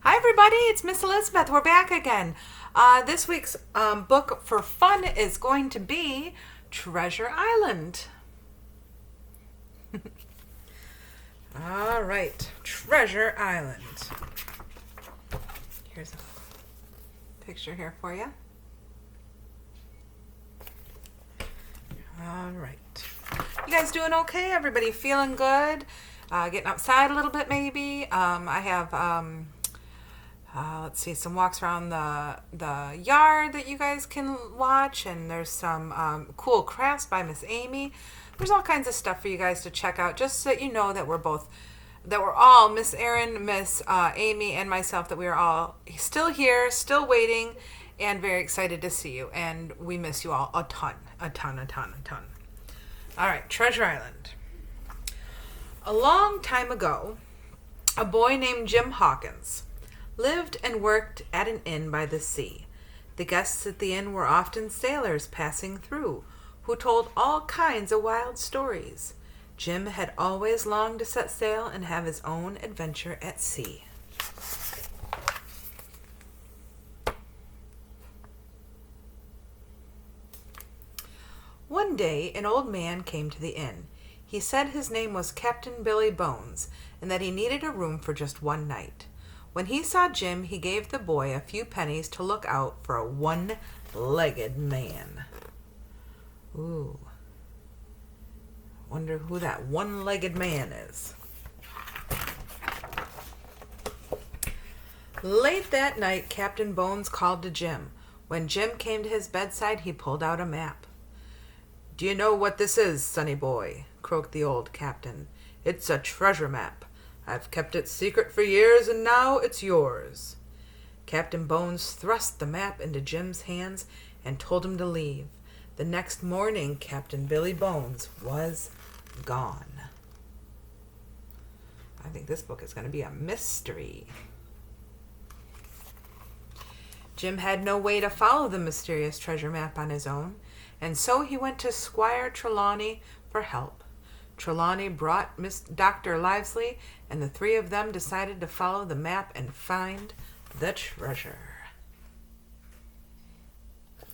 Hi, everybody. It's Miss Elizabeth. We're back again. This week's book for fun is going to be Treasure Island. All right, Treasure Island. Here's a picture here for you. All right. You guys doing okay? Everybody feeling good? Getting outside a little bit maybe? I have... let's see, some walks around the yard that you guys can watch, and there's some cool crafts by Miss Amy. There's all kinds of stuff for you guys to check out, just so that you know that we're all, Miss Erin, Miss Amy, and myself, that we are all still here, still waiting, and very excited to see you. And we miss you all a ton. All right, Treasure Island. A long time ago, a boy named Jim Hawkins lived and worked at an inn by the sea. The guests at the inn were often sailors passing through, who told all kinds of wild stories. Jim had always longed to set sail and have his own adventure at sea. One day, an old man came to the inn. He said his name was Captain Billy Bones, and that he needed a room for just one night. When he saw Jim, he gave the boy a few pennies to look out for a one-legged man. Ooh. Wonder who that one-legged man is. Late that night, Captain Bones called to Jim. When Jim came to his bedside, he pulled out a map. "Do you know what this is, sonny boy?" croaked the old captain. "It's a treasure map. I've kept it secret for years, and now it's yours." Captain Bones thrust the map into Jim's hands and told him to leave. The next morning, Captain Billy Bones was gone. I think this book is going to be a mystery. Jim had no way to follow the mysterious treasure map on his own, and so he went to Squire Trelawney for help. Trelawney brought Dr. Livesey, and the three of them decided to follow the map and find the treasure.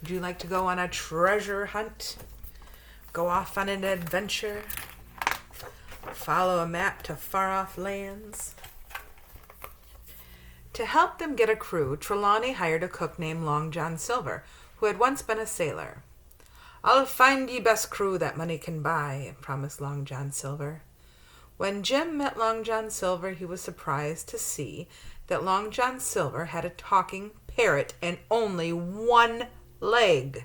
Would you like to go on a treasure hunt? Go off on an adventure? Follow a map to far-off lands? To help them get a crew, Trelawney hired a cook named Long John Silver, who had once been a sailor. "I'll find ye best crew that money can buy," promised Long John Silver. When Jim met Long John Silver, he was surprised to see that Long John Silver had a talking parrot and only one leg.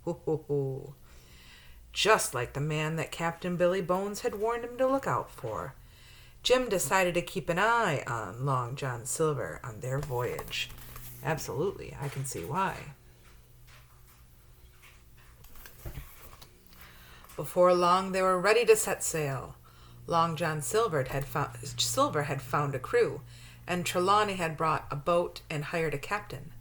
Hoo, hoo, hoo. Just like the man that Captain Billy Bones had warned him to look out for. Jim decided to keep an eye on Long John Silver on their voyage. Absolutely, I can see why. Before long, they were ready to set sail. Long John Silver had found a crew, and Trelawney had brought a boat and hired a captain.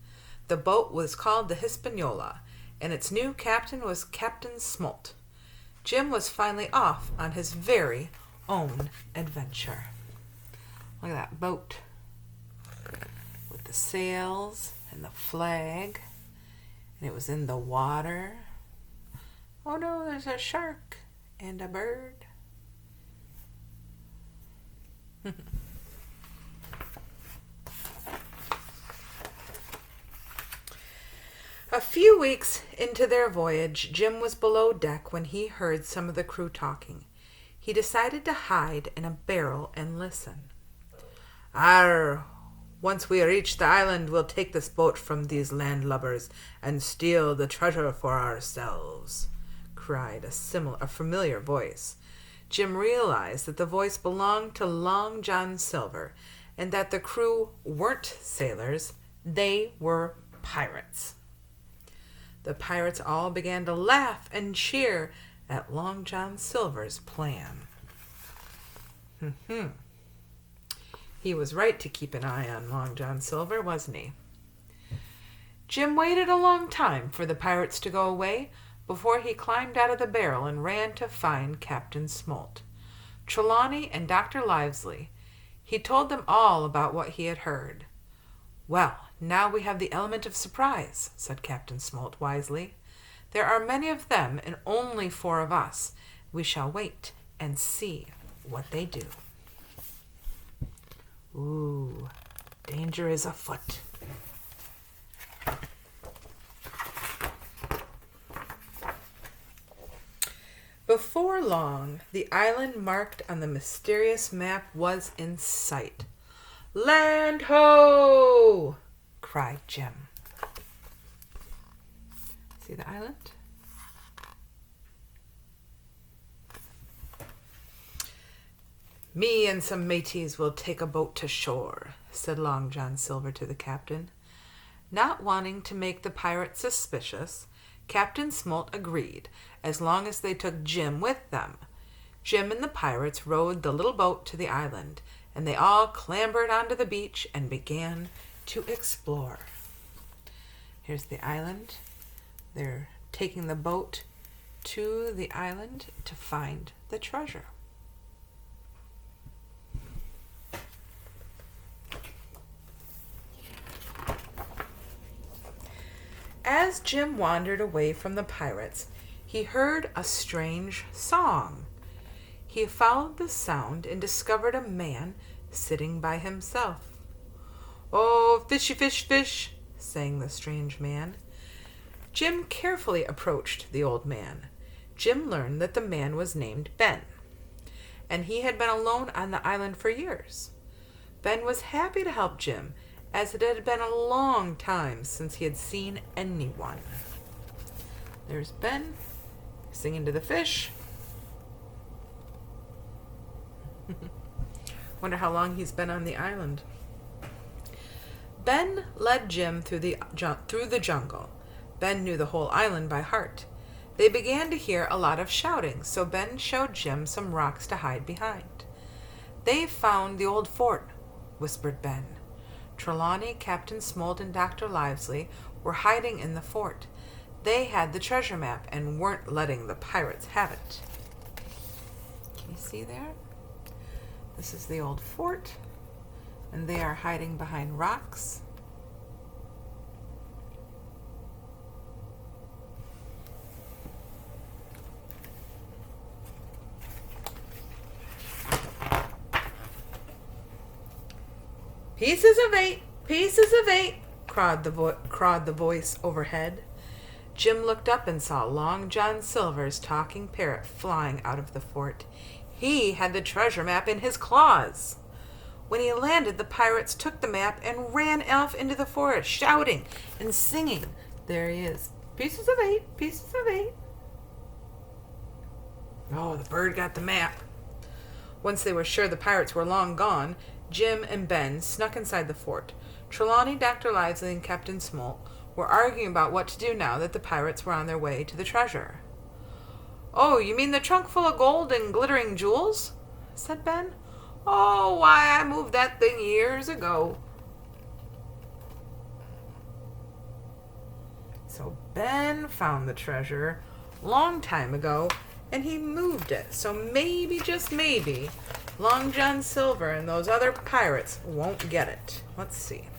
The boat was called the Hispaniola, and its new captain was Captain Smolt. Jim was finally off on his very own adventure. Look at that boat with the sails and the flag, and it was in the water. Oh no, there's a shark and a bird. A few weeks into their voyage, Jim was below deck when he heard some of the crew talking. He decided to hide in a barrel and listen. "Arr, once we reach the island, we'll take this boat from these landlubbers and steal the treasure for ourselves," cried a familiar voice. Jim realized that the voice belonged to Long John Silver, and that the crew weren't sailors, they were pirates. The pirates all began to laugh and cheer at Long John Silver's plan. He was right to keep an eye on Long John Silver, wasn't he? Jim waited a long time for the pirates to go away before he climbed out of the barrel and ran to find Captain Smolt, Trelawney, and Dr. Livesey. He told them all about what he had heard. Well, now we have the element of surprise, said Captain Smolt wisely. There are many of them and only 4 of us. We shall wait and see what they do. Ooh, danger is afoot. Before long, the island marked on the mysterious map was in sight. "Land ho!" cried Jim. See the island? "Me and some mateys will take a boat to shore," said Long John Silver to the captain. Not wanting to make the pirates suspicious, Captain Smolt agreed, as long as they took Jim with them. Jim and the pirates rowed the little boat to the island, and they all clambered onto the beach and began to explore. Here's the island. They're taking the boat to the island to find the treasure. As Jim wandered away from the pirates, he heard a strange song. He followed the sound and discovered a man sitting by himself. "Oh, fishy fish, fish," sang the strange man. Jim carefully approached the old man. Jim learned that the man was named Ben, and he had been alone on the island for years. Ben was happy to help Jim, as it had been a long time since he had seen anyone. There's Ben singing to the fish. Wonder how long he's been on the island. Ben led Jim through the jungle. Ben knew the whole island by heart. They began to hear a lot of shouting, so Ben showed Jim some rocks to hide behind. "They've found the old fort," whispered Ben. Trelawney, Captain Smolt, and Dr. Livesey were hiding in the fort. They had the treasure map and weren't letting the pirates have it. Can you see there? This is the old fort, and they are hiding behind rocks. "Pieces of 8, pieces of 8, crowed the voice overhead. Jim looked up and saw Long John Silver's talking parrot flying out of the fort. He had the treasure map in his claws. When he landed, the pirates took the map and ran off into the forest, shouting and singing. There he is. "Pieces of 8, pieces of 8. Oh, the bird got the map. Once they were sure the pirates were long gone, Jim and Ben snuck inside the fort. Trelawney, Dr. Livesey, and Captain Smolt were arguing about what to do now that the pirates were on their way to the treasure. "Oh, you mean the trunk full of gold and glittering jewels?" said Ben. "Oh, why, I moved that thing years ago." So Ben found the treasure long time ago, and he moved it. So maybe, just maybe, Long John Silver and those other pirates won't get it. Let's see.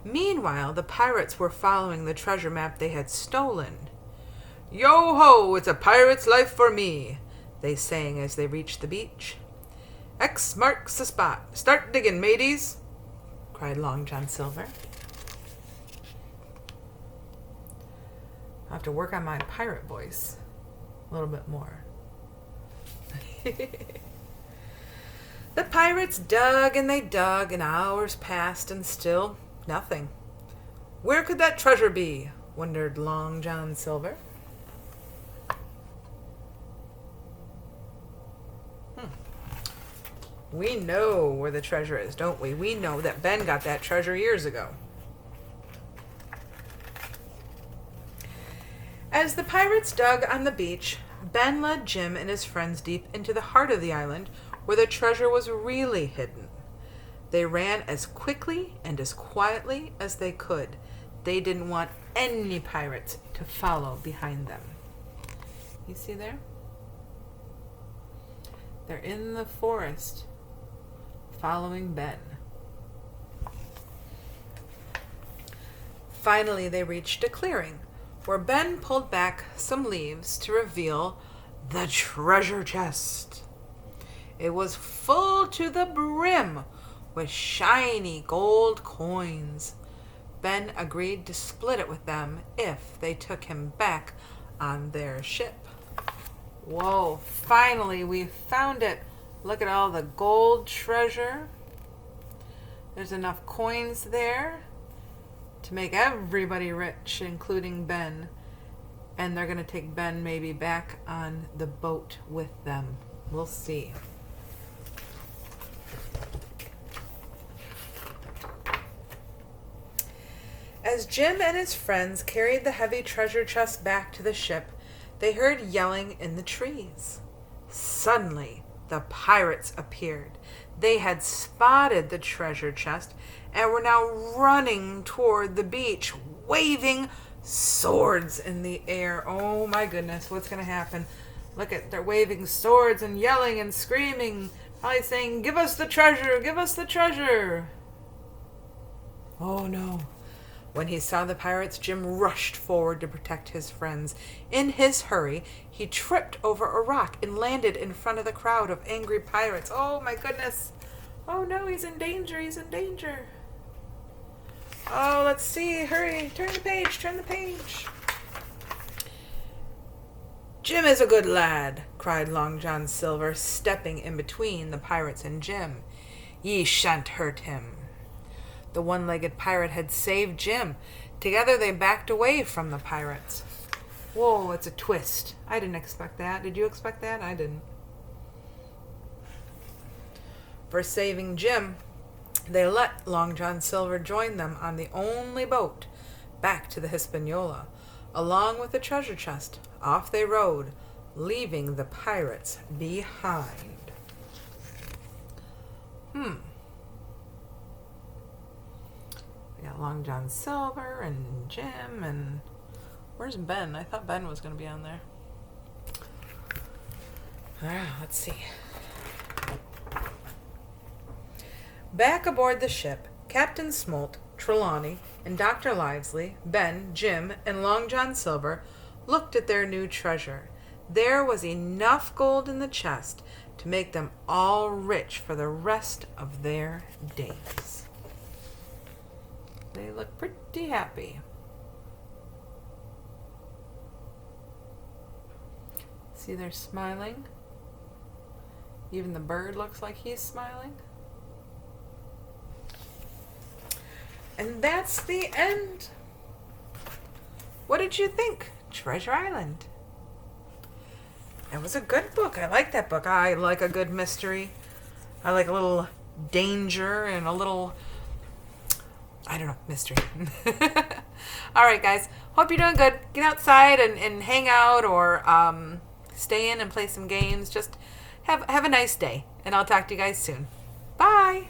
Meanwhile, the pirates were following the treasure map they had stolen. "Yo-ho, it's a pirate's life for me," they sang as they reached the beach. "X marks the spot. Start digging, mateys," cried Long John Silver. I'll have to work on my pirate voice a little bit more. The pirates dug and they dug, and hours passed, and still nothing. "Where could that treasure be?" wondered Long John Silver. We know where the treasure is, don't we? We know that Ben got that treasure years ago. As the pirates dug on the beach, Ben led Jim and his friends deep into the heart of the island, where the treasure was really hidden. They ran as quickly and as quietly as they could. They didn't want any pirates to follow behind them. You see there? They're in the forest, following Ben. Finally, they reached a clearing, where Ben pulled back some leaves to reveal the treasure chest. It was full to the brim with shiny gold coins. Ben agreed to split it with them if they took him back on their ship. Whoa, finally we found it. Look at all the gold treasure. There's enough coins there to make everybody rich, including Ben. And they're going to take Ben maybe back on the boat with them. We'll see. As Jim and his friends carried the heavy treasure chest back to the ship, they heard yelling in the trees. Suddenly, the pirates appeared. They had spotted the treasure chest and were now running toward the beach, waving swords in the air. Oh my goodness, what's going to happen? Look at, they're waving swords and yelling and screaming, probably saying, "Give us the treasure, give us the treasure." Oh no. When he saw the pirates, Jim rushed forward to protect his friends. In his hurry, he tripped over a rock and landed in front of the crowd of angry pirates. Oh my goodness. Oh no, he's in danger, he's in danger. Oh, let's see, hurry, turn the page, turn the page. "Jim is a good lad," cried Long John Silver, stepping in between the pirates and Jim. "Ye shan't hurt him." The one-legged pirate had saved Jim. Together they backed away from the pirates. Whoa, it's a twist. I didn't expect that. Did you expect that? I didn't. For saving Jim, they let Long John Silver join them on the only boat back to the Hispaniola. Along with the treasure chest, off they rode, leaving the pirates behind. We got Long John Silver and Jim and... Where's Ben? I thought Ben was going to be on there. Let's see. Back aboard the ship, Captain Smolt, Trelawney, and Dr. Livesley, Ben, Jim, and Long John Silver looked at their new treasure. There was enough gold in the chest to make them all rich for the rest of their days. They look pretty happy. See, they're smiling. Even the bird looks like he's smiling. And that's the end. What did you think? Treasure Island. It was a good book. I like that book. I like a good mystery. I like a little danger and a little, I don't know, mystery. All right, guys. Hope you're doing good. Get outside and hang out or stay in and play some games. Just have a nice day. And I'll talk to you guys soon. Bye.